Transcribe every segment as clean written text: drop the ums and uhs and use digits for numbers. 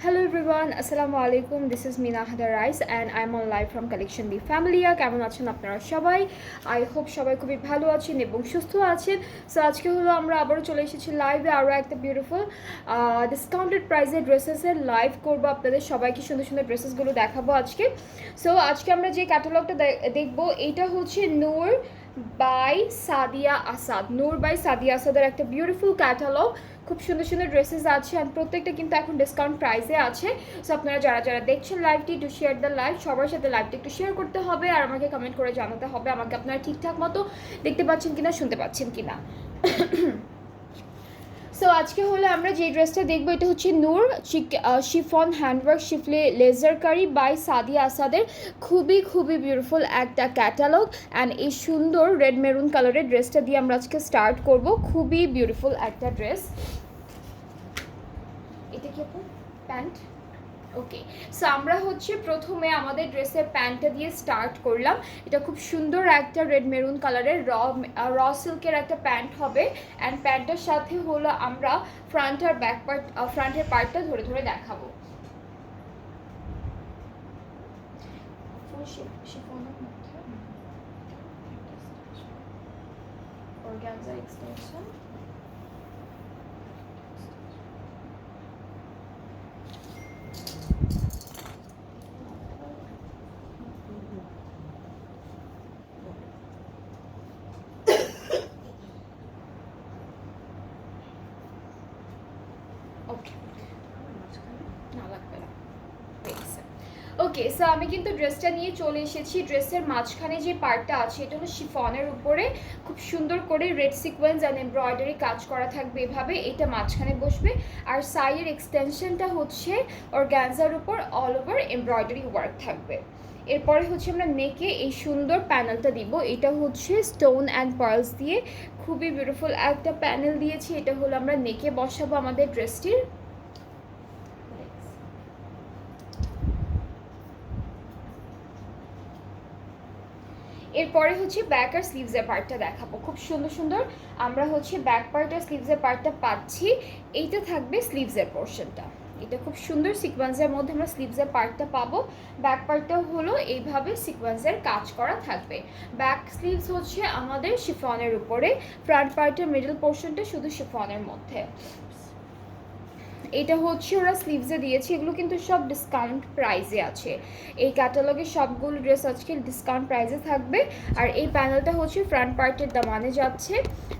Hello everyone, Assalamu alaikum. This is Mina Hadar Rice and I'm on live from Collection B Familia. কেমন আছেন আপনারা সবাই? I hope সবাই খুবই ভালো আছেন এবং সুস্থ আছেন। সো আজকে হলো আমরা আবারও চলে এসেছি লাইভে আরও একটা বিউটিফুল ডিসকাউন্টেড প্রাইসে ড্রেসেসের লাইভ করবো, আপনাদের সবাইকে সুন্দর সুন্দর ড্রেসেসগুলো দেখাবো আজকে। সো আজকে আমরা যে ক্যাটালগটা দেখবো এইটা হচ্ছে নূর বাই সাদিয়া আসাদ। নূর বাই সাদিয়া আসাদের একটা বিউটিফুল ক্যাটালগ, খুব সুন্দর সুন্দর ড্রেসেস আছে আর প্রত্যেকটা কিন্তু এখন ডিসকাউন্ট প্রাইসে আছে। সো আপনারা যারা যারা দেখছেন লাইভটি, টু শেয়ার দ্য লাইভ, সবার সাথে লাইভটি একটু শেয়ার করতে হবে আর আমাকে কমেন্ট করে জানাতে হবে আমাকে আপনারা ঠিকঠাক মতো দেখতে পাচ্ছেন কিনা, শুনতে পাচ্ছেন কিনা। সো আজকে হলো আমরা যে ড্রেসটা দেখবো এটা হচ্ছে নূর শিফন হ্যান্ডওয়ার্ক শিফলে লেজার কারি বাই সাদিয়া আসাদের। খুবই খুবই বিউটিফুল একটা ক্যাটালগ অ্যান্ড এই সুন্দর রেড মেরুন কালারের ড্রেসটা দিয়ে আমরা আজকে স্টার্ট করব। খুবই বিউটিফুল একটা ড্রেস। এটা কি আপু প্যান্ট? ওকে, সো আমরা হচ্ছে প্রথমে আমাদের ড্রেসের প্যান্টটা দিয়ে স্টার্ট করলাম। এটা খুব সুন্দর একটা রেড মেরুন কালারের র সিল্কের একটা প্যান্ট হবে অ্যান্ড প্যান্টটার সাথে হলো আমরা ফ্রন্ট আর ব্যাক পার্ট, ফ্রন্টের পার্টটা ধরে ধরে দেখাবো। অর্গানজা এক্সটেনশন, ওকে না লাগবে না। ওকে, সো আমি কিন্তু ড্রেসটা নিয়ে চলে এসেছি। ড্রেসের মাঝখানে যে পার্টটা আছে এটা হলো শিফনের উপরে খুব সুন্দর করে রেড সিকোয়েন্স অ্যান্ড এমব্রয়ডারি কাজ করা থাকবে এভাবে, এটা মাঝখানে বসবে। আর সাইডের এক্সটেনশনটা হচ্ছে অর্গানজার উপর অল ওভার এমব্রয়ডারি ওয়ার্ক থাকবে। এরপরে হচ্ছে আমরা নেকে এই সুন্দর প্যানেলটা দিব, এটা হচ্ছে স্টোন অ্যান্ড পার্লস দিয়ে খুবই বিউটিফুল একটা প্যানেল দিয়েছি। এটা হলো আমরা নেকে বসাবো আমাদের ড্রেসটির। এরপরে হচ্ছে ব্যাক আর স্লিভসের পার্টটা দেখাবো। খুব সুন্দর সুন্দর আমরা হচ্ছে ব্যাক পার্ট আর স্লিভসের পার্টটা পাচ্ছি। এইটা থাকবে স্লিভসের পোর্শনটা, এটা খুব সুন্দর সিকোয়েন্সের মধ্যে আমরা স্লিভসের পার্টটা পাবো। ব্যাক পার্টটাও হলো এইভাবে সিকোয়েন্সের কাজ করা থাকবে। ব্যাক স্লিভস হচ্ছে আমাদের শিফনের উপরে, ফ্রন্ট পার্টের মিডল পোর্শনটা শুধু শিফনের মধ্যে। এটা হচ্ছে ওরা স্লিভসে দিয়েছে, এগুলো কিন্তু সব ডিসকাউন্ট প্রাইসে আছে। এই ক্যাটালগের সবগুলো ড্রেস আজকে ডিসকাউন্ট প্রাইসে থাকবে। আর এই প্যানেলটা হচ্ছে ফ্রন্ট পার্টের দামানে যাচ্ছে।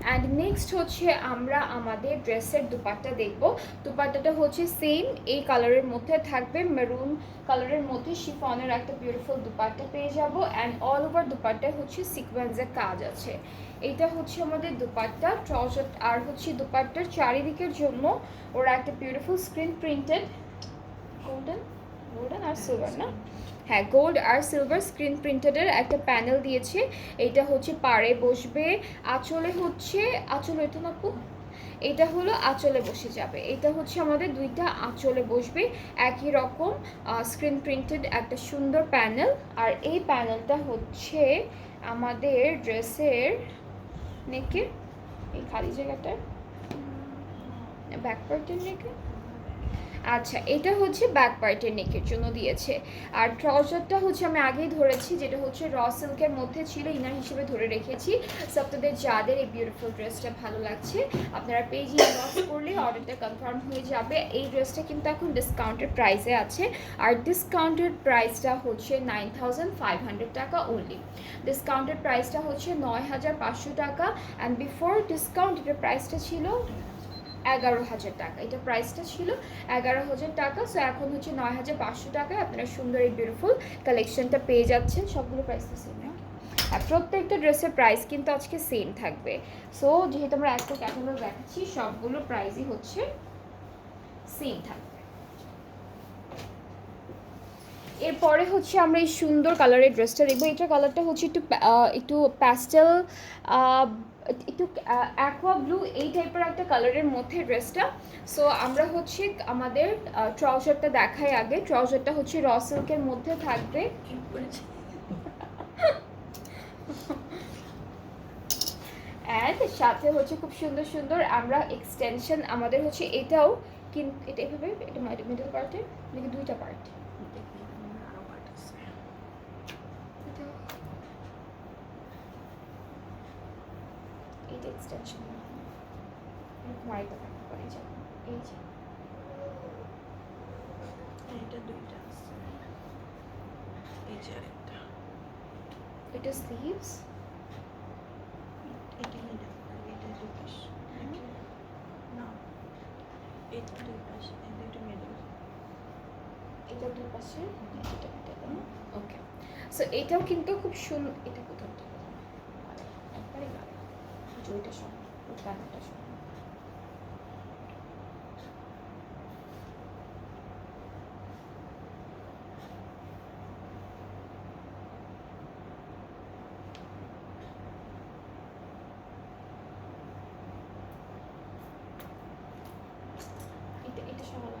অ্যান্ড নেক্সট হচ্ছে আমরা আমাদের ড্রেসের দুপাট্টা দেখব। দুপাট্টাটা হচ্ছে সেম এই কালারের মধ্যে থাকবে, মেরুন কালারের মধ্যে শিফনের একটা বিউটিফুল দুপাট্টা পেয়ে যাব। অ্যান্ড অল ওভার দুপাট্টায় হচ্ছে সিকোয়েন্সের কাজ আছে। এইটা হচ্ছে আমাদের দুপাট্টা, ট্রাউজার আর হচ্ছে দুপাট্টার চারিদিকের জন্য ওরা একটা বিউটিফুল স্ক্রিন প্রিন্টেড গোল্ডেন আর সিলভার না, হ্যাঁ গোল্ড আর সিলভার স্ক্রিন প্রিন্টেডের একটা প্যানেল দিয়েছে। এইটা হচ্ছে পাড়ে বসবে, আঁচলে হচ্ছে আঁচল এটা না আপু, এটা হলো আঁচলে বসে যাবে। এটা হচ্ছে আমাদের দুইটা আঁচলে বসবে একই রকম স্ক্রিন প্রিন্টেড একটা সুন্দর প্যানেল। আর এই প্যানেলটা হচ্ছে আমাদের ড্রেসের নেকের এই খালি জায়গাটার ব্যাক পার্টের নেকে, আচ্ছা এটা হচ্ছে ব্যাক পার্টের নেকের জন্য দিয়েছে। আর ট্রাউজারটা হচ্ছে আমি আগেই ধরেছি, যেটা হচ্ছে র সিল্কের মধ্যে ছিল, ইনার হিসেবে ধরে রেখেছি। সো আপনাদের যাদের এই বিউটিফুল ড্রেসটা ভালো লাগছে আপনারা পেজে ইনবক্স করলে অর্ডারটা কনফার্ম হয়ে যাবে। এই ড্রেসটা কিন্তু এখন ডিসকাউন্টেড প্রাইসে আছে আর ডিসকাউন্টেড প্রাইসটা হচ্ছে 9500 টাকা অনলি। ডিসকাউন্টেড প্রাইসটা হচ্ছে 9500 টাকা অ্যান্ড বিফোর ডিসকাউন্ট এটার প্রাইসটা ছিল 11,000 টাকা। এটা প্রাইসটা ছিল 11,000 টাকা। সো এখন হচ্ছে 9,500 টাকায় আপনারা সুন্দর এই বিউটিফুল কালেকশনটা পেয়ে যাচ্ছেন। সবগুলো প্রাইস তো সেম না, আর প্রত্যেকটা ড্রেসের প্রাইস কিন্তু আজকে সেম থাকবে। সো যেহেতু আমরা একটা ক্যাটালগ দেখাচ্ছি সবগুলো প্রাইসই হচ্ছে সেম থাকবে। এরপরে হচ্ছে আমরা এই সুন্দর কালারের ড্রেসটা দেখবো। এটার কালারটা হচ্ছে একটু প্যাস্টেল, একটু অ্যাকোয়া ব্লু এই টাইপের একটা কালারের মধ্যে ড্রেসটা। সো আমরা হচ্ছে আমাদের ট্রাউজারটা দেখাই আগে। ট্রাউজারটা হচ্ছে র সিল্কের মধ্যে থাকবে, অ্যান্ড সাথে হচ্ছে খুব সুন্দর সুন্দর আমরা এক্সটেনশন, আমাদের হচ্ছে এটাও কিন্তু এটা এভাবে, এটা মিডল পার্টে নাকি দুইটা পার্ট? আরো পার্ট আছে। এইটা এক্সটেনশন মারিতে থাকতে পারে যেমন এই যে এটা দুইটা আছে, এই যে আরেকটা, এটা স্লিভস, এটা মিডল, এটা দুই পাশ, না এটা দুই পাশ, এটা মিডল, এটা দুই পাশে, এটা মিডল। ওকে, সো এটাও কিন্তু খুব সুন্দর। এটা কোথাও একবারে গায়ে জয়টা সব কানটা সব। এটা সব আলাদা।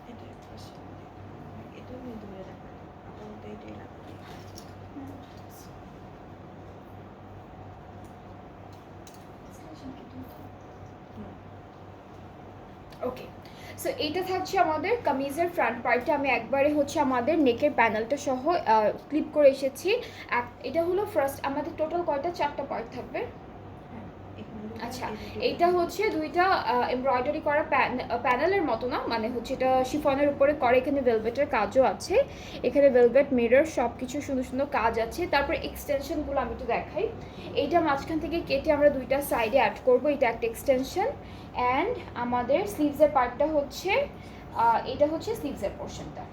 এটা এক পাশে, এটা মিডলে রাখা, আপাতত এটাই রাখা। ওকে, সো এইটা থাকছে আমাদের কামিজের ফ্রন্ট পার্টটা। আমি একবারে হচ্ছে আমাদের নেকের প্যানেলটা সহ ক্লিপ করে এসেছি। এটা হলো ফার্স্ট আমাদের টোটাল কয়টা, 4টা পার্ট থাকবে। আচ্ছা, এইটা হচ্ছে দুইটা এমব্রয়ডারি করা প্যানেলের মতো না, মানে হচ্ছে এটা শিফনের উপরে করে, এখানে ভেলভেটের কাজও আছে, এখানে ভেলভেট মিরর সব কিছু সুন্দর সুন্দর কাজ আছে। তারপর এক্সটেনশনগুলো আমি একটু দেখাই। এইটা মাঝখান থেকে কেটে আমরা দুইটা সাইডে অ্যাড করব, এটা একটা এক্সটেনশন। অ্যান্ড আমাদের স্লিভসের পার্টটা হচ্ছে এটা হচ্ছে স্লিভসের পোর্শনটা,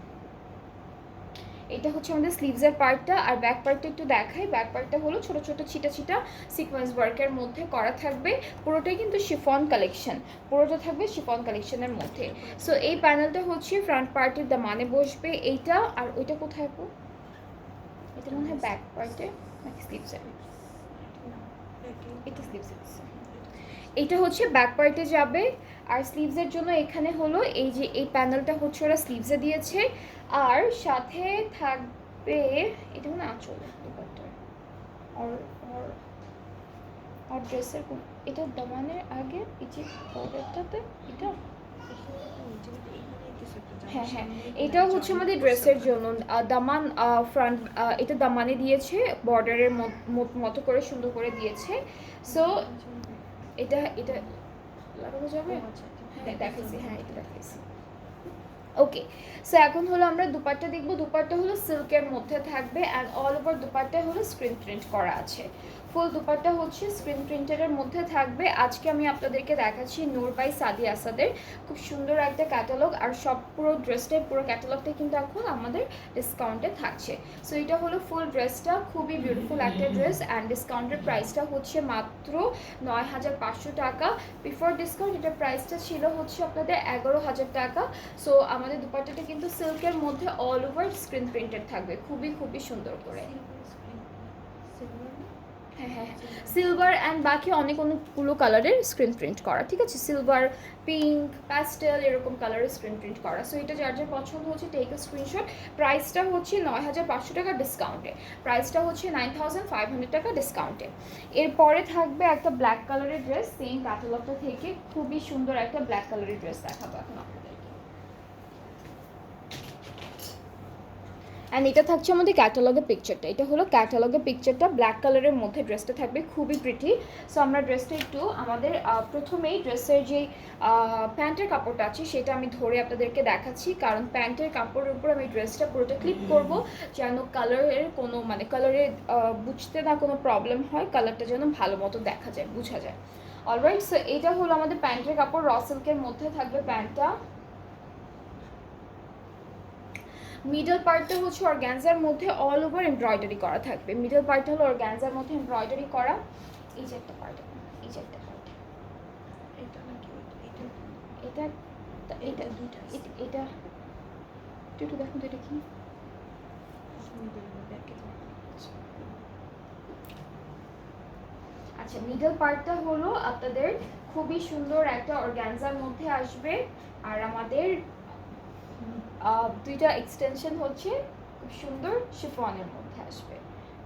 এটা হচ্ছে আমাদের স্লিভসের পার্টটা। আর ব্যাক পার্টটা একটু দেখাই। ব্যাক পার্টটা হলো ছোট ছোট ছিটা ছিটা সিকোয়েন্স ওয়ার্কের মধ্যে করা থাকবে, পুরোটাই কিন্তু শিফন কালেকশন, পুরোটা থাকবে শিফন কালেকশনের মধ্যে। সো এই প্যানেলটা হচ্ছে ফ্রন্ট পার্টের দামানে বসবে এইটা। আর ওইটা কোথায় আপু? এটা মনে হয় ব্যাক পার্টে নাকি স্লিভসে? এটা স্লিভসে, এটা হচ্ছে ব্যাক পার্টে যাবে। আর স্লিভসের জন্য এখানে হলো এই যে এই প্যানেলটা হচ্ছে ওরা স্লিভসে দিয়েছে। আর সাথে থাকবে এটা মানে আঁচল দুপাট্টার আর আর ড্রেসের এটা দামানের আগে এই যে পরেরটাতে এটা, হ্যাঁ হ্যাঁ, এটাও হচ্ছে আমাদের ড্রেসের জন্য দামান ফ্রন্ট, এটা দামানে দিয়েছে, বর্ডারের মতো করে সুন্দর করে দিয়েছে। সো এটা এটা লাগানো যাবে, হ্যাঁ দেখাইছি, হ্যাঁ এটা দেখাইছি। ওকে, সো এখন হলো আমরা দুপাট্টা দেখবো। দুপাট্টা হলো সিল্কের মধ্যে থাকবে অ্যান্ড অল ওভার দুপাট্টা হলো স্ক্রিন প্রিন্ট করা আছে। ফুল দুপাট্টা হচ্ছে স্ক্রিন প্রিন্টের মধ্যে থাকবে। আজকে আমি আপনাদেরকে দেখাচ্ছি নূর বাই সাদি আসাদের খুব সুন্দর একটা ক্যাটালগ। আর সব পুরো ড্রেসটাই, পুরো ক্যাটালগটা কিন্তু এখন আমাদের ডিসকাউন্টে থাকছে। সো এটা হলো ফুল ড্রেসটা, খুবই বিউটিফুল একটা ড্রেস অ্যান্ড ডিসকাউন্টের প্রাইসটা হচ্ছে মাত্র ৯,৫০০ টাকা। বিফোর ডিসকাউন্ট এটার প্রাইসটা ছিল হচ্ছে আপনাদের ১১,০০০ টাকা। সো আমাদের দুপাট্টাটা কিন্তু সিল্কের মধ্যে অল ওভার স্ক্রিন প্রিন্টেড থাকবে, খুবই খুবই সুন্দর করে। হ্যাঁ হ্যাঁ, সিলভার অ্যান্ড বাকি অনেকগুলো কালারের স্ক্রিন প্রিন্ট করা, ঠিক আছে? সিলভার, পিঙ্ক, প্যাস্টেল এরকম কালারের স্ক্রিন প্রিন্ট করা। সো এটা যার যার পছন্দ হচ্ছে টেক এ স্ক্রিনশট। প্রাইসটা হচ্ছে ৯,৫০০ টাকা ডিসকাউন্টে, প্রাইসটা হচ্ছে 9,500 টাকা ডিসকাউন্টে। এরপরে থাকবে একটা ব্ল্যাক কালারের ড্রেস, সেম ক্যাটালগটা থেকে খুবই সুন্দর একটা ব্ল্যাক কালারের ড্রেস দেখাবো এখন আপনাদেরকে। অ্যান্ড এটা থাকছে আমাদের ক্যাটালগের পিকচারটা, এটা হলো ক্যাটালগের পিকচারটা, ব্ল্যাক কালারের মধ্যে ড্রেসটা থাকবে, খুবই প্রিটি। সো আমরা ড্রেসটা একটু আমাদের প্রথমেই ড্রেসের যে প্যান্টের কাপড়টা আছে সেটা আমি ধরে আপনাদেরকে দেখাচ্ছি, কারণ প্যান্টের কাপড়ের উপর আমি ড্রেসটা পুরোটা ক্লিপ করব, যেন কালারের কোনো মানে কালারের বুঝতে না কোনো প্রবলেম হয়, কালারটা যেন ভালো মতো দেখা যায়, বোঝা যায়। অলরাইট, সো এটা হলো আমাদের প্যান্টের কাপড়, র সিল্কের মধ্যে থাকবে প্যান্টটা। মিডল পার্টটা হচ্ছে অর্গানজার মধ্যে অল ওভার এমব্রয়ডারি করা থাকবে। মিডল পার্টটা হলো অর্গানজার মধ্যে এমব্রয়ডারি করা। এই যে একটা পার্ট, এই যে একটা পার্ট, এটা নাকি এটা, এটা এটা দুইটা এটা একটু দেখুন তো এটা কি। আচ্ছা, মিডল পার্টটা হলো আপনাদের খুবই সুন্দর একটা অর্গানজার মধ্যে আসবে। আর আমাদের দুইটা এক্সটেনশন হচ্ছে খুব সুন্দর শিফনের মধ্যে আসবে,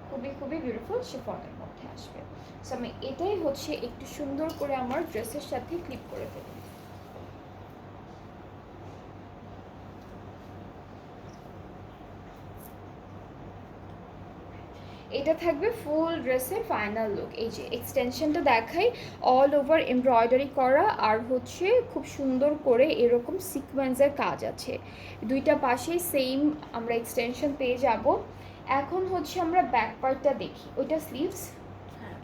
খুবই খুবই বিউটিফুল শিফনের মধ্যে আসবে। সো আমি এটাই হচ্ছে একটু সুন্দর করে আমার ড্রেসের সাথে ক্লিপ করে ফেলি। এটা থাকবে ফুল ড্রেসের ফাইনাল লুক। এই যে এক্সটেনশনটা দেখাই, অল ওভার এমব্রয়ডারি করা আর হচ্ছে খুব সুন্দর করে এরকম সিকোয়েন্সের কাজ আছে, দুইটা পাশেই সেম আমরা এক্সটেনশন পেয়ে যাব। এখন হচ্ছে আমরা ব্যাক পার্টটা দেখি, ওইটা স্লিভস। হ্যাঁ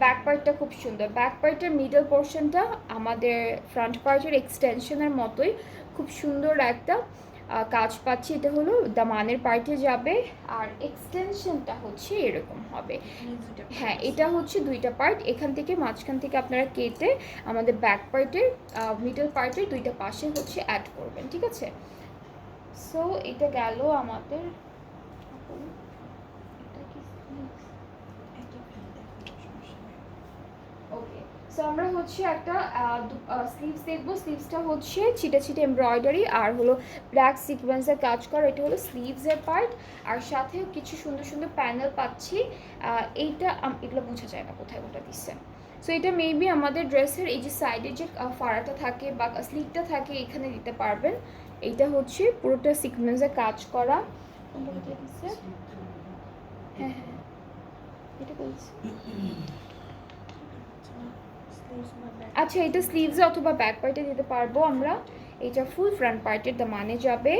ব্যাক পার্টটা খুব সুন্দর, ব্যাক পার্টের মিডল পোর্শনটা আমাদের ফ্রন্ট পার্টের এক্সটেনশনের মতোই খুব সুন্দর একটা কাজ পাচ্ছি। এটা হলো দামানের পার্টে যাবে আর এক্সটেনশনটা হচ্ছে এরকম হবে। হ্যাঁ, এটা হচ্ছে দুইটা পার্ট, এখান থেকে মাঝখান থেকে আপনারা কেটে আমাদের ব্যাক পার্টের মিডল পার্টের দুইটা পাশে হচ্ছে অ্যাড করবেন, ঠিক আছে? সো এটা গেল আমাদের, এটা কি ওকে। সো আমরা হচ্ছে একটা স্লিভস দেখবো। স্লিভসটা হচ্ছে ছিটে ছিটে এমব্রয়ডারি আর হলো ব্ল্যাক সিকোয়েন্সের কাজ করা, এটা হলো স্লিভসের পার্ট। আর সাথে কিছু সুন্দর সুন্দর প্যানেল পাচ্ছি। এইটা এগুলো বোঝা যায় না কোথায় কোনটা দিচ্ছে। সো এটা মেবি আমাদের ড্রেসের এই যে সাইডের যে ফাড়াটা থাকে বা স্লিভটা থাকে এখানে দিতে পারবেন। এইটা হচ্ছে পুরোটা সিকোয়েন্সের কাজ করা। কোনটা কোথায় দিচ্ছে? হ্যাঁ হ্যাঁ, এটা বলছি। আচ্ছা, এটা স্লিভসে অথবা ব্যাক পার্টে দিতে পারবো আমরা। এটা ফুল ফ্রন্ট পার্টের দামানে যাবে।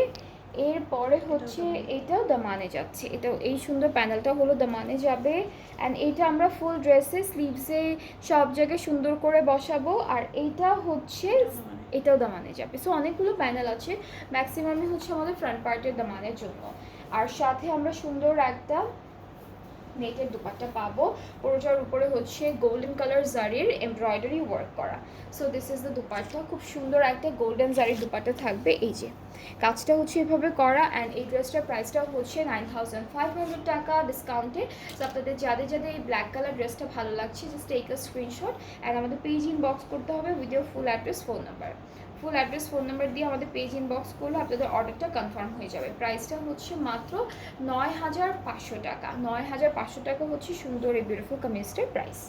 এরপরে হচ্ছে এটাও দামানে যাচ্ছে, এটা এই সুন্দর প্যানেলটা হলো দামানে যাবে। অ্যান্ড এইটা আমরা ফুল ড্রেসে স্লিভসে সব জায়গায় সুন্দর করে বসাবো। আর এইটা হচ্ছে এটাও দামানে যাবে। সো অনেকগুলো প্যানেল আছে, ম্যাক্সিমামই হচ্ছে আমাদের ফ্রন্ট পার্টের দামানের জন্য। আর সাথে আমরা সুন্দর একটা নেটের দুপাট্টা পাবো, পুরোটার উপরে হচ্ছে গোল্ডেন কালার জারির এমব্রয়ডারি ওয়ার্ক করা। So this is the dupatta, খুব সুন্দর একটা গোল্ডেন জারির দুপাট্টা থাকবে। এই যে কাজটা হচ্ছে এভাবে করা। অ্যান্ড এই ড্রেসটার প্রাইসটা হচ্ছে 9500 টাকা ডিসকাউন্টে। সো আপনাদের যাদের যাদের এই ব্ল্যাক কালার ড্রেসটা ভালো লাগছে just take a screenshot and আমাদের পেজ ইনবক্স করতে হবে with your full address phone number. Full address phone number দিয়ে আমাদের পেজ ইনবক্স করলে আপনাদের অর্ডারটা কনফার্ম হয়ে যাবে। প্রাইসটা হচ্ছে মাত্র 9500 টাকা। 9500 টাকা হচ্ছে সুন্দর এই বিউটিফুল কামিজটার প্রাইস।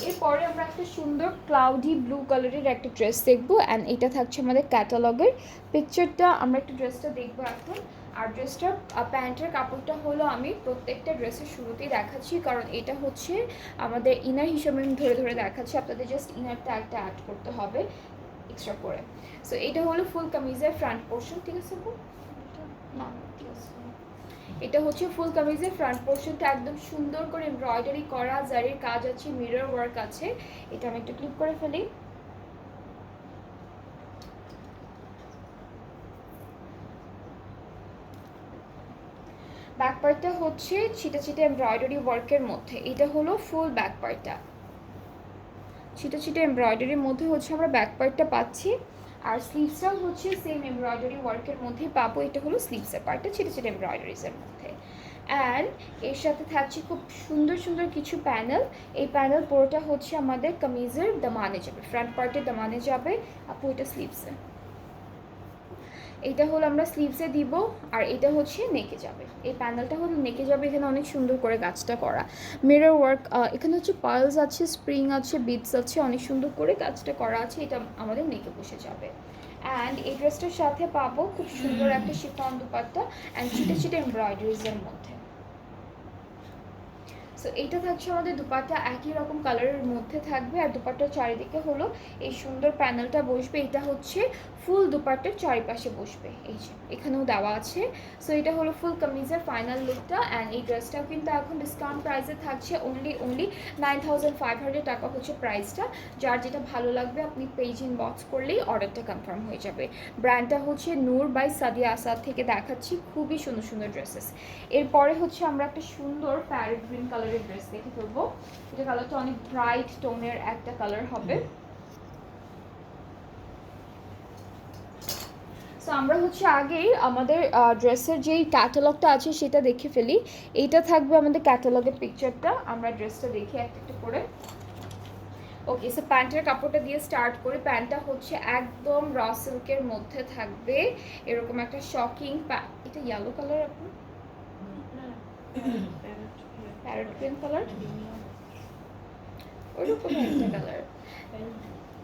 এরপরে আমরা একটা সুন্দর ক্লাউডি ব্লু কালারের একটা ড্রেস দেখবো। অ্যান্ড এটা থাকছে আমাদের ক্যাটালগের পিকচারটা। আমরা একটা ড্রেসটা দেখবো এখন। আর ড্রেসটার প্যান্টের কাপড়টা হলো আমি প্রত্যেকটা ড্রেসের শুরুতেই দেখাচ্ছি, কারণ এটা হচ্ছে আমাদের ইনার হিসেবে আমি ধরে ধরে দেখাচ্ছি, আপনাদের জাস্ট ইনারটা একটা অ্যাড করতে হবে এক্সট্রা করে। সো এটা হলো ফুল কামিজের ফ্রন্ট পোর্শন, ঠিক আছে? না ঠিক আছে, এটা হচ্ছে ফুল কামিজের ফ্রন্ট পোর্শনটা একদম সুন্দর করে এমব্রয়ডারি করা, জারির কাজ আছে, মিরর ওয়ার্ক আছে। এটা আমি একটু ক্লিক করে ফেলি। ব্যাক পার্টটা হচ্ছে ছিটে ছিটে এমব্রয়ডারি ওয়ার্কের মধ্যে, এটা হলো ফুল ব্যাক পার্টটা। ছিটে ছিটে এমব্রয়ডারির মধ্যে হচ্ছে আমরা ব্যাক পার্টটা পাচ্ছি। আর স্লিভসটাও হচ্ছে সেম এমব্রয়ডারি ওয়ার্কের মধ্যেই পাবো। এটা হলো স্লিভসের পার্টটা ছিটে ছিটে এমব্রয়ডারিজের মধ্যে। অ্যান্ড এর সাথে থাকছে খুব সুন্দর সুন্দর কিছু প্যানেল। এই প্যানেল পুরোটা হচ্ছে আমাদের কামিজের দামানে যাবে, ফ্রন্ট পার্টের দামানে যাবে। আপু এটা স্লিভসে, এইটা হলো আমরা স্লিভসে দিব। আর এটা হচ্ছে নেকে যাবে, এই প্যানেলটা হলো নেকে যাবে। এখানে অনেক সুন্দর করে কাজটা করা, মিরর ওয়ার্ক, এখানে হচ্ছে পার্লস আছে, স্প্রিং আছে, বিটস আছে, অনেক সুন্দর করে কাজটা করা আছে। এটা আমাদের নেকে বসে যাবে। অ্যান্ড এই ড্রেসটার সাথে পাবো খুব সুন্দর একটা শিফন দুপাট্টা অ্যান্ড ছিটে ছিটে এমব্রয়ডারিজের মধ্যে। সো এইটা থাকছে আমাদের দুপাট্টা, একই রকম কালারের মধ্যে থাকবে। আর দুপাট্টার চারিদিকে হলো এই সুন্দর প্যানেলটা বসবে। এটা হচ্ছে ফুল দুপাট্টার চারিপাশে বসবে, এই যে এখানেও দেওয়া আছে। সো এটা হলো ফুল কামিজের ফাইনাল লুকটা। অ্যান্ড এই ড্রেসটাও কিন্তু এখন ডিসকাউন্ট প্রাইসে থাকছে অনলি 9500 টাকা হচ্ছে প্রাইসটা। যার যেটা ভালো লাগবে আপনি পেজ ইনবক্স করলেই অর্ডারটা কনফার্ম হয়ে যাবে। ব্র্যান্ডটা হচ্ছে নূর বাই সাদিয়া আসাদ থেকে দেখাচ্ছি, খুবই সুন্দর সুন্দর ড্রেসেস। এরপরে হচ্ছে আমরা একটা সুন্দর প্যারেট গ্রিন কালারের ড্রেস দেখে ফেলবো। এটা কালারটা অনেক ব্রাইট টোনের একটা কালার হবে। সো আমরা হচ্ছে আগেই আমাদের ড্রেসের যেই ক্যাটালগটা আছে সেটা দেখে ফেলি। এইটা থাকবে আমাদের ক্যাটালগের পিকচারটা, আমরা ড্রেসটা দেখি একটা একটা করে। ওকে, সো প্যান্টের কাপড়টা দিয়ে স্টার্ট করি। প্যান্টটা হচ্ছে একদম র সিল্কের মধ্যে থাকবে, এরকম একটা শকিং এটা ইয়েলো কালার, আপনি প্যারট গ্রিন কালার, ওইরকম একটা কালার,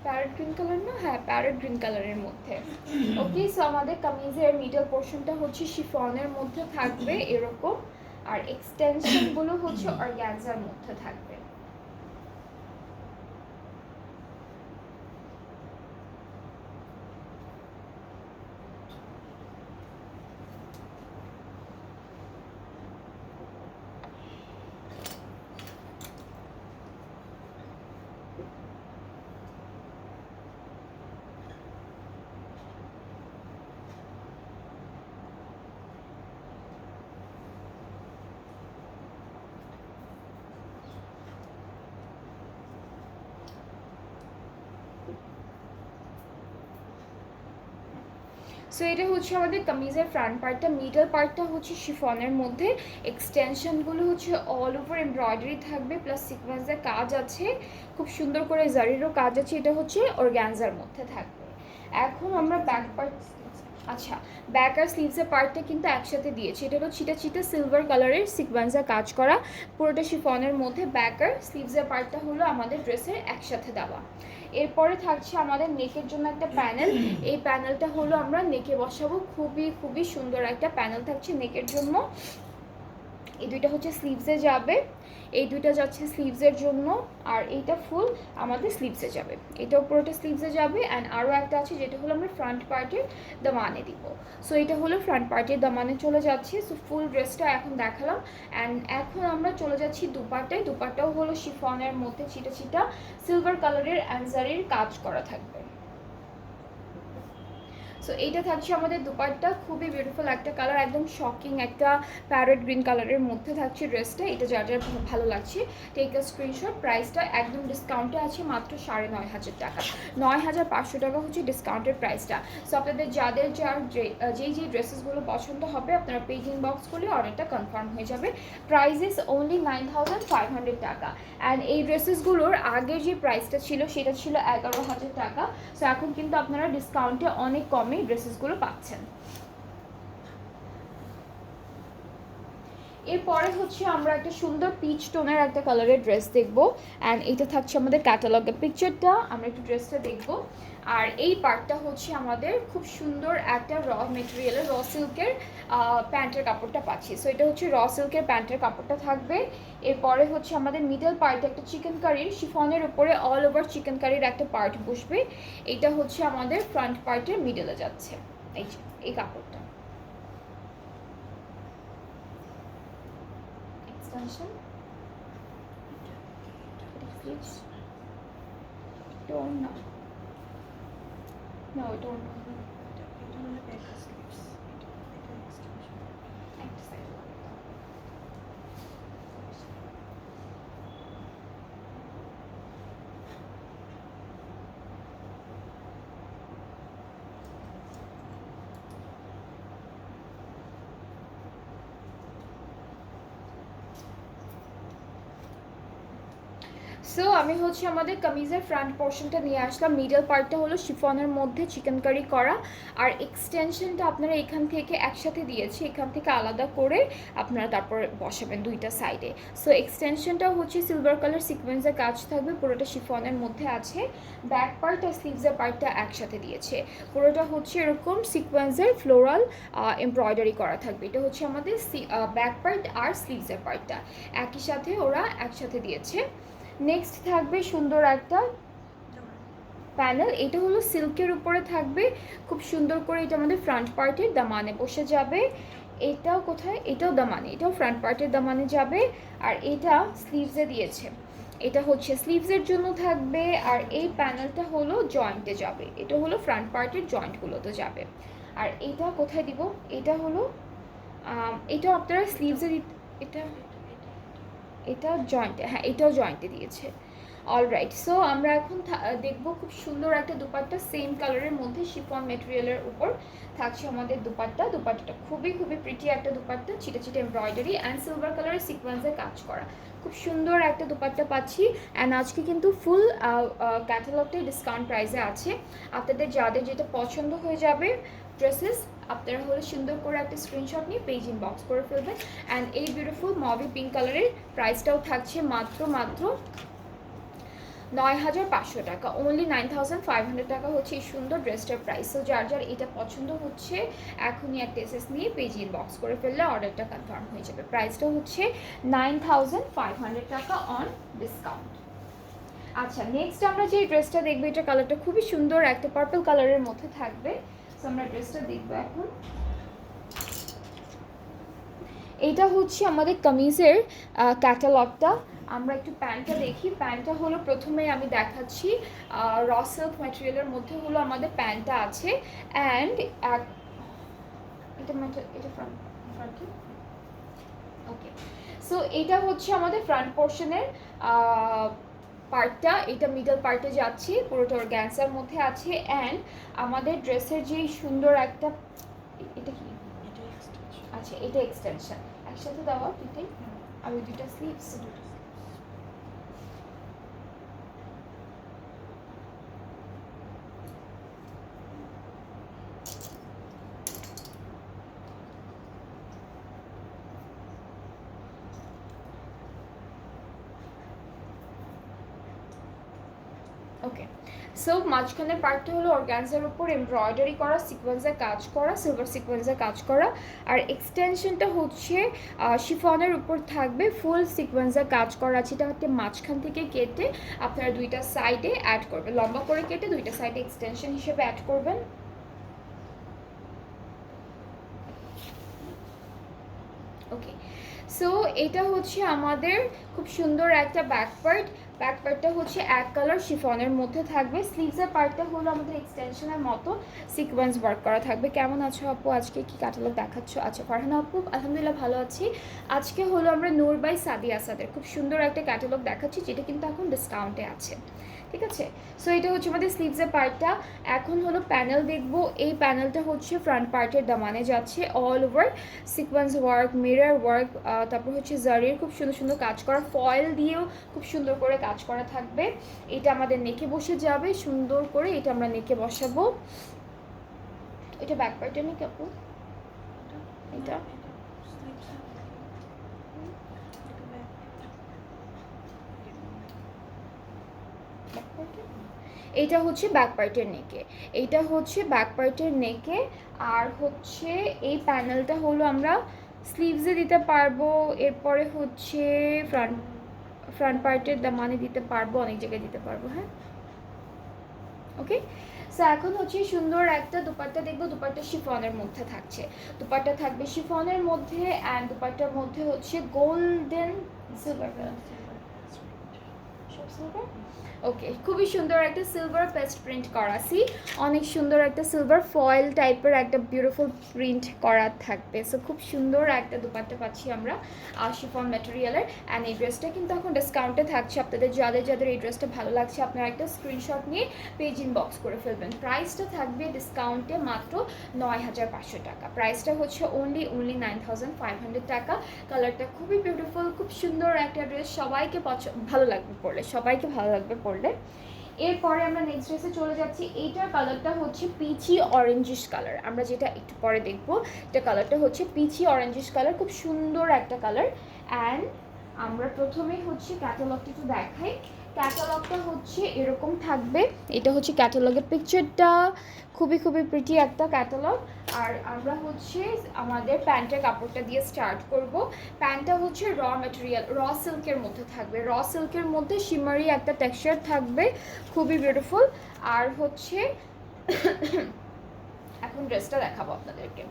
প্যারট গ্রিন কালার না, হ্যাঁ প্যারট গ্রিন কালারের মধ্যে। ওকে, সো আমাদের কামিজের মিডল পোর্শনটা হচ্ছে শিফনের মধ্যে থাকবে এরকম, আর এক্সটেনশনগুলো হচ্ছে অর্গানজার মধ্যে থাকবে। সো এটা হচ্ছে আমাদের কামিজের ফ্রন্ট পার্টটা, মিডল পার্টটা হচ্ছে শিফনের মধ্যে, এক্সটেনশনগুলো হচ্ছে অল ওভার এমব্রয়ডারি থাকবে, প্লাস সিকোয়েন্সের কাজ আছে, খুব সুন্দর করে জারিরও কাজ আছে, এটা হচ্ছে অর্গানজার মধ্যে থাকবে। এখন আমরা ব্যাক পার্ট, আচ্ছা ব্যাক আর স্লিভসের পার্টটা কিন্তু একসাথে দিয়েছি। এটা হলো চিটা চিটা সিলভার কালারের সিকোয়েন্সের কাজ করা, পুরোটা শিফনের মধ্যে। ব্যাক আর স্লিভসের পার্টটা হলো আমাদের ড্রেসের একসাথে দেওয়া। এরপরে থাকছে আমাদের নেকের জন্য একটা প্যানেল, এই প্যানেলটা হলো আমরা নেকে বসাবো, খুবই খুবই সুন্দর একটা প্যানেল থাকছে নেকের জন্য। এই দুইটা হচ্ছে স্লিভসে যাবে, এই দুইটা যাচ্ছে স্লিভসের জন্য, আর এইটা ফুল আমাদের স্লিভসে যাবে, এটাও পুরোটা স্লিভসে যাবে। অ্যান্ড আরও একটা আছে যেটা হলো আমরা ফ্রন্ট পার্টের দামানে দিব। সো এটা হলো ফ্রন্ট পার্টের দামানে চলে যাচ্ছে। সো ফুল ড্রেসটা এখন দেখালাম, অ্যান্ড এখন আমরা চলে যাচ্ছি দুপাট্টায়। দুপাট্টাও হলো শিফনের মধ্যে চিটা চিটা সিলভার কালারের অ্যানজারির কাজ করা থাকবে। সো এইটা থাকছে আমাদের দুপাট্টা, খুবই বিউটিফুল একটা কালার, একদম শকিং একটা প্যারট গ্রিন কালারের মধ্যে থাকছে ড্রেসটা। এটা যার যার ভালো লাগছে টেক আ স্ক্রিনশট। প্রাইসটা একদম ডিসকাউন্টে আছে মাত্র 9,500 টাকা, 9,500 টাকা হচ্ছে ডিসকাউন্টের প্রাইসটা। সো আপনাদের যাদের যেই ড্রেসেসগুলো পছন্দ হবে আপনারা পেজ ইনবক্স করলে অর্ডারটা কনফার্ম হয়ে যাবে। প্রাইস ইজ অনলি 9,500 টাকা। অ্যান্ড এই ড্রেসেসগুলোর আগের যে প্রাইসটা ছিল সেটা ছিল 11,000 টাকা। সো এখন কিন্তু আপনারা ডিসকাউন্টে অনেক কমে ড্রেসেসগুলো পাচ্ছেন। এরপরে হচ্ছে আমরা একটা সুন্দর পিচ টোনের একটা কালারের ড্রেস দেখবো, অ্যান্ড এটা থাকছে আমাদের ক্যাটালগের পিকচারটা। আমরা একটু ড্রেসটা দেখবো, আর এই পার্টটা হচ্ছে আমাদের খুব সুন্দর একটা র মেটেরিয়ালের র সিল্কের প্যান্টের কাপড়টা পাচ্ছি। সো এটা হচ্ছে র সিল্কের প্যান্টের কাপড়টা থাকবে। এরপরে হচ্ছে আমাদের মিডল পার্টে একটা চিকেন কারির শিফনের উপরে অল ওভার চিকেন কারির একটা পার্ট বসবে। এটা হচ্ছে আমাদের ফ্রন্ট পার্টের মিডলে যাচ্ছে, এই কাপড়টা। Extension. Please. Don't know. No, don't know. একটা side. সো আমি হচ্ছে আমাদের কামিজের ফ্রন্ট পোর্শনটা নিয়ে আসলাম। মিডল পার্টটা হলো শিফনের মধ্যে চিকেন কারি করা, আর এক্সটেনশনটা আপনারা এখান থেকে একসাথে দিয়েছি, এখান থেকে আলাদা করে আপনারা তারপর বসাবেন দুইটা সাইডে। সো এক্সটেনশনটা হচ্ছে সিলভার কালার সিকোয়েন্সের কাজ থাকবে, পুরোটা শিফনের মধ্যে আছে। ব্যাক পার্ট আর স্লিভসের পার্টটা একসাথে দিয়েছে, পুরোটা হচ্ছে এরকম সিকোয়েন্সের ফ্লোরাল এমব্রয়ডারি করা থাকবে। এটা হচ্ছে আমাদের ব্যাক পার্ট আর স্লিভসের পার্টটা একই সাথে ওরা একসাথে দিয়েছে। নেক্সট থাকবে সুন্দর একটা প্যানেল, এটা হলো সিল্কের উপরে থাকবে, খুব সুন্দর করে। এটা আমাদের ফ্রন্ট পার্টের দামানে বসে যাবে। এটাও কোথায়, এটাও দামানে, এটাও ফ্রন্ট পার্টের দামানে যাবে। আর এটা স্লিভসে দিয়েছে, এটা হচ্ছে স্লিভসের জন্য থাকবে। আর এই প্যানেলটা হলো জয়েন্টে যাবে, এটা হলো ফ্রন্ট পার্টের জয়েন্টগুলোতে যাবে। আর এটা কোথায় দিব, এটা হলো এটা আপনারা স্লিভসে এটা এটা জয়েন্টে, হ্যাঁ এটাও জয়েন্টে দিয়েছে। অলরাইট, সো আমরা এখন দেখবো খুব সুন্দর একটা দুপাট্টা সেম কালারের মধ্যে শিফন মেটেরিয়ালের উপর থাকছে আমাদের দুপাট্টাটা খুবই খুবই প্রিটি একটা দুপাট্টা, ছিটে ছিটে এমব্রয়ডারি অ্যান্ড সিলভার কালারের সিকোয়েন্সে কাজ করা, খুব সুন্দর একটা দুপাট্টা পাচ্ছি। অ্যান্ড আজকে কিন্তু ফুল ক্যাটালগটাই ডিসকাউন্ট প্রাইসে আছে। আপনাদের যাদের যেটা পছন্দ হয়ে যাবে ড্রেসেস, আপনারা হলে সুন্দর করে একটা স্ক্রিনশট নিয়ে পেজ ইনবক্স করে ফেলবেন। অ্যান্ড এই বিউটিফুল মভি পিঙ্ক কালারের প্রাইসটাও থাকছে মাত্র 9,500 টাকা, অনলি 9,500 টাকা হচ্ছে এই সুন্দর ড্রেসটার প্রাইস। সো যার যার এটা পছন্দ হচ্ছে এখনই একটা এসএস নিয়ে পেজ ইনবক্স করে ফেললে অর্ডারটা কনফার্ম হয়ে যাবে। প্রাইসটা হচ্ছে 9,500 টাকা অন ডিসকাউন্ট। আচ্ছা, নেক্সট আমরা যে ড্রেসটা দেখবো, এটা কালারটা খুবই সুন্দর, একটা পার্পল কালারের মধ্যে থাকবে। সো আমরা ড্রেসটা দেখবো এখন। এইটা হচ্ছে আমাদের কামিজের ক্যাটালগটা। আমরা একটু প্যান্টটা দেখি। প্যান্টটা হলো প্রথমে আমি দেখাচ্ছি র সিল্ক ম্যাটেরিয়ালের মধ্যে হলো আমাদের প্যান্টটা আছে। অ্যান্ড এটা ফ্রন্ট ওকে। সো এটা হচ্ছে আমাদের ফ্রন্ট পোর্শনের পার্টটা, এটা মিডল পার্টে যাচ্ছে, পুরোটা অর্গানজার মধ্যে আছে। অ্যান্ড আমাদের ড্রেসের যে সুন্দর একটা, এটা কি, এটা এক্সটেনশন। আচ্ছা এটা এক্সটেনশন একসাথে দেওয়া দুটোই, আর ওই দুটো স্লিভস। ওকে, সো মাঝখানের পার্টটা হলো অর্গানজার উপর এমব্রয়ডারি করা, সিকোয়েন্সে কাজ করা, সিলভার সিকোয়েন্সে কাজ করা। আর এক্সটেনশনটা হচ্ছে শিফনের উপর থাকবে, ফুল সিকোয়েন্সে কাজ করা আছে। এটা হচ্ছে মাঝখান থেকে কেটে আপনারা দুইটা সাইডে অ্যাড করবেন, লম্বা করে কেটে দুইটা সাইডে এক্সটেনশন হিসেবে অ্যাড করবেন। ওকে, সো এটা হচ্ছে আমাদের খুব সুন্দর একটা ব্যাক পার্টটা হচ্ছে এক কালার শিফনের মধ্যে থাকবে। স্লিভসের পার্টটা হলো আমাদের এক্সটেনশনের মতো সিকোয়েন্স ওয়ার্ক করা থাকবে। কেমন আছো আপু, আজকে কি ক্যাটালগ দেখাচ্ছ? আচ্ছা ফারহানা আপু, আলহামদুলিল্লাহ ভালো আছি। আজকে হলো আমরা নূর বাই সাদিয়া আসাদের খুব সুন্দর একটা ক্যাটালগ দেখাচ্ছি, যেটা কিন্তু এখন ডিসকাউন্টে আছে, ঠিক আছে। সো এটা হচ্ছে আমাদের স্লিভসের পার্টটা। এখন হলো প্যানেল দেখবো। এই প্যানেলটা হচ্ছে ফ্রন্ট পার্টের দামানে যাচ্ছে, all over sequence work, mirror work, তারপর হচ্ছে জারির খুব সুন্দর সুন্দর কাজ করা, ফয়েল দিয়েও খুব সুন্দর করে কাজ করা থাকবে। এটা আমাদের নেকে বসে যাবে সুন্দর করে, এটা আমরা নেকে বসাবো। এটা ব্যাক পার্টে নেই আপু, এটা এইটা হচ্ছে ব্যাক পার্টের নেকে, এইটা হচ্ছে ব্যাক পার্টের নেকে। আর হচ্ছে এই প্যানেলটা হলো আমরা স্লিভসে দিতে পারবো, এরপরে হচ্ছে ফ্রন্ট পার্টের দামানে দিতে পারবো, অনেক জায়গায় দিতে পারবো। হ্যাঁ, ওকে। সো এখন হচ্ছে সুন্দর একটা দুপাট্টা দেখবো। দুপাট্টা শিফনের মধ্যে থাকছে, দুপাট্টা থাকবে শিফনের মধ্যে। অ্যান্ড দুপাট্টার মধ্যে হচ্ছে গোল্ডেন সিলভার কালার, সব সিলভার। ওকে, খুবই সুন্দর একটা সিলভার পেস্ট প্রিন্ট করা, সি অনেক সুন্দর একটা সিলভার ফয়েল টাইপের একটা বিউটিফুল প্রিন্ট করা থাকবে। সো খুব সুন্দর একটা দুপাট্টা পাচ্ছি আমরা শিফন ম্যাটেরিয়ালের। অ্যান্ড এই ড্রেসটা কিন্তু এখন ডিসকাউন্টে থাকছে। আপনাদের যাদের যাদের এই ড্রেসটা ভালো লাগছে, আপনারা একটা স্ক্রিনশট নিয়ে পেজ ইনবক্স করে ফেলবেন। প্রাইসটা থাকবে ডিসকাউন্টে মাত্র 9,500 টাকা। প্রাইসটা হচ্ছে অনলি 9,500 টাকা। কালারটা খুবই বিউটিফুল, খুব সুন্দর একটা ড্রেস, সবাইকে ভালো লাগবে পরলে, সবাইকে ভালো লাগবে পরলে। এরপরে আমরা নেক্সট ড্রেসে চলে যাচ্ছি। এইটার কালারটা হচ্ছে পিচি অরেঞ্জিশ কালার, আমরা যেটা একটু পরে দেখবো। এটা কালারটা হচ্ছে পিচি অরেঞ্জিশ কালার, খুব সুন্দর একটা কালার। অ্যান্ড আমরা প্রথমেই হচ্ছে ক্যাটালগটা একটু দেখাই। ক্যাটালগটা হচ্ছে এরকম থাকবে, এটা হচ্ছে ক্যাটালগের পিকচারটা, খুবই খুবই প্রিটি একটা ক্যাটালগ। আর আমরা হচ্ছে আমাদের প্যান্টের কাপড়টা দিয়ে স্টার্ট করব। প্যান্টটা হচ্ছে র ম্যাটেরিয়াল, র সিল্কের মধ্যে থাকবে, র সিল্কের মধ্যে শিমারি একটা টেক্সচার থাকবে, খুবই বিউটিফুল। আর হচ্ছে এখন ড্রেসটা দেখাবো আপনাদেরকে।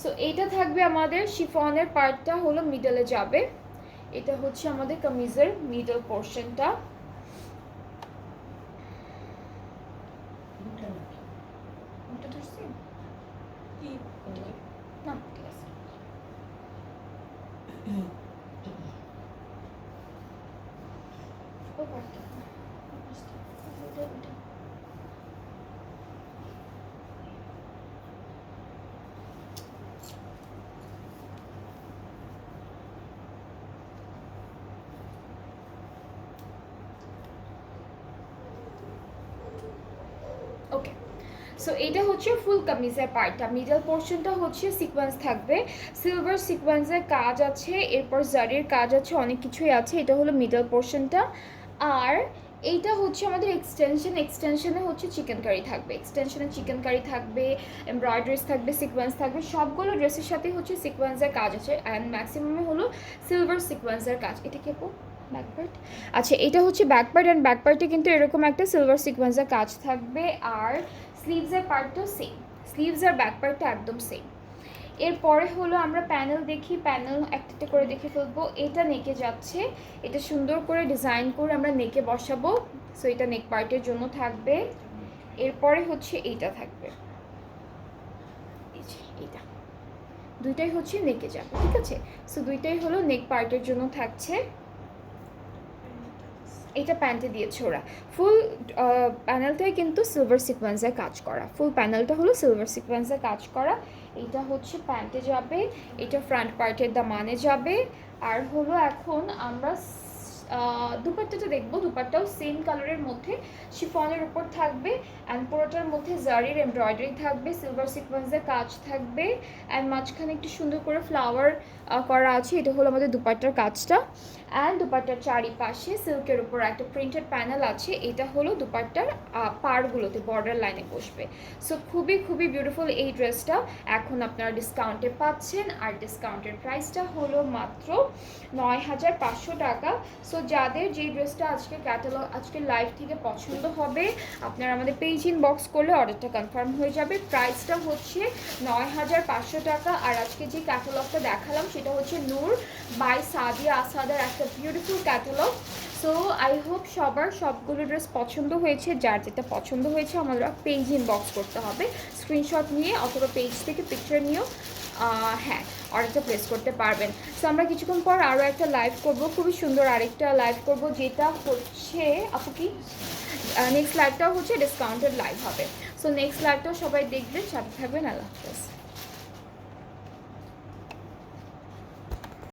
সো এইটা থাকবে আমাদের শিফনের পার্টটা হলো মিডলে যাবে, এটা হচ্ছে আমাদের কামিজের মিডল পোর্শনটা। ওটা ধরছি না, ঠিক আছে। ও পার্টটা সো এটা হচ্ছে ফুল কামিজের পার্টটা, মিডল পোর্শনটা হচ্ছে সিকোয়েন্স থাকবে, সিলভার সিকোয়েন্সের কাজ আছে, এরপর জারির কাজ আছে, অনেক কিছুই আছে। এটা হলো মিডল পোর্শনটা। আর এইটা হচ্ছে আমাদের এক্সটেনশনে হচ্ছে চিকেন কারি থাকবে, এক্সটেনশনে চিকেন কারি থাকবে, এমব্রয়ডারিজ থাকবে, সিকোয়েন্স থাকবে, সবগুলো ড্রেসের সাথে হচ্ছে সিকোয়েন্সের কাজ আছে অ্যান্ড ম্যাক্সিমামে হলো সিলভার সিকোয়েন্সের কাজ। এটা কি আপু? Back part. আচ্ছা, এটা হচ্ছে ব্যাক পার্ট অ্যান্ড ব্যাক পার্টে কিন্তু এরকম একটা সিলভার সিকোয়েন্সের কাজ থাকবে। আর স্লিভসের পার্টটাও সেম, স্লিভস আর ব্যাক পার্টটা একদম সেম। এরপরে হলো আমরা প্যানেল দেখি, প্যানেল একটা একটা করে দেখে ফেলবো। এটা নেকে যাচ্ছে, এটা সুন্দর করে ডিজাইন করে আমরা নেকে বসাবো। সো এটা নেক পার্টের জন্য থাকবে। এরপরে হচ্ছে এইটা থাকবে, এই যে এইটা, দুইটাই হচ্ছে নেকে যাবে, ঠিক আছে। সো দুইটাই হলো নেক পার্টের জন্য থাকছে। এটা প্যান্টে দিয়েছে ওরা, ফুল প্যানেলটাই কিন্তু সিলভার সিকোয়েন্সের কাজ করা, ফুল প্যানেলটা হলো সিলভার সিকোয়েন্সের কাজ করা। এটা হচ্ছে প্যান্টে যাবে, এটা ফ্রন্ট পার্টের দামানে যাবে। আর হলো এখন আমরা দুপাট্টাটা দেখবো। দুপাট্টাও সেম কালারের মধ্যে শিফনের উপর থাকবে অ্যান্ড পুরোটার মধ্যে জারির এমব্রয়ডারি থাকবে, সিলভার সিকোয়েন্সের কাজ থাকবে অ্যান্ড মাঝখানে একটু সুন্দর করে ফ্লাওয়ার করা আছে। এটা হলো আমাদের দুপাট্টার কাজটা। অ্যান্ড দুপাট্টার চারিপাশে সিল্কের উপর একটা প্রিন্টেড প্যানেল আছে। এটা হলো দুপাট্টার পাড়গুলোতে বর্ডার লাইনে বসবে। সো খুবই খুবই বিউটিফুল এই ড্রেসটা। এখন আপনারা ডিসকাউন্টে পাচ্ছেন, আর ডিসকাউন্টের প্রাইসটা হলো মাত্র ৯,৫০০ টাকা। সো যাদের যে ড্রেসটা আজকে ক্যাটালগ আজকে লাইভ থেকে পছন্দ হবে, আপনারা আমাদের পেজ ইনবক্স করলে অর্ডারটা কনফার্ম হয়ে যাবে। প্রাইসটা হচ্ছে ৯,৫০০ টাকা। আর আজকে যে ক্যাটালগটা দেখালাম সেটা হচ্ছে নূর বাই সাদিয়া আসাদের একটা beautiful catalogue. So I hope সবার সবগুলো ড্রেস পছন্দ হয়েছে। যার যেটা পছন্দ হয়েছে আমাদের পেজ ইনবক্স করতে হবে, স্ক্রিনশট নিয়ে অথবা পেজ থেকে পিকচার নিয়েও হ্যাঁ অর্ডারটা প্লেস করতে পারবেন। সো আমরা কিছুক্ষণ পর আরও একটা লাইভ করব, খুবই সুন্দর আরেকটা লাইভ করব, যেটা হচ্ছে আপু কি নেক্সট লাইভটাও হচ্ছে ডিসকাউন্টেড লাইভ হবে। সো নেক্সট লাইভটাও সবাই দেখবেন, সাথে থাকবেন। আল্লাহ হাফেজ।